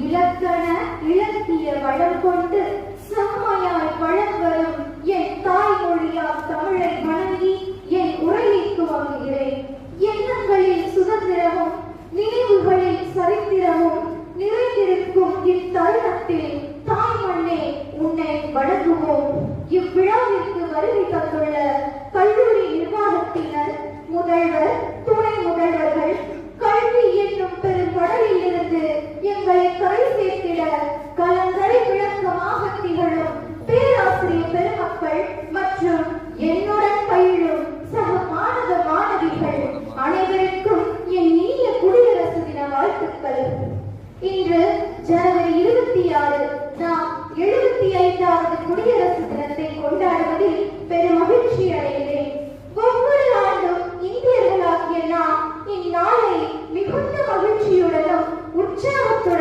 இலக்கண இலக்கிய வளம் கொண்டு செம்மையாய் வளம் வரும் என் தாய்மொழியாம் தமிழை வணங்கி என் உரையை துவங்குகிறேன். எண்ணங்களில் சுதந்திரமும் நினைவுகளில் சரித்திரமும் நிறைந்திருக்கும் இத்தருணத்தில் தாய் மண்ணே உன்னை வணங்குவோம். இவ்விழாவிற்கு வருகை தந்துள்ள கல்லூரி நிர்வாகத்தினர், முதல்வர், துணை முதல்வர்கள், கல்வி என்னும் பெரும் கடலில் இருந்து எங்களை கரை சேர்த்திட கலங்கரை விளக்கமாக திகழும் பேராசிரியர் பெருமக்கள் மற்றும் என்னுடன் பயிலும் சக மாணவ மாணவிகள் அனைவருக்கும் என் இனிய குடியரசு தின வாழ்த்துக்கள். இன்று ஜனவரி 26 நாம் 75வது குடியரசு தினத்தை கொண்டாடுவதில் பெரும் மகிழ்ச்சி அடைகிறேன். ஒவ்வொரு ஆண்டும் இந்தியர்களாகிய நாம் இந்நாளை மிகுந்த மகிழ்ச்சியுடனும் உற்சாகத்துடன்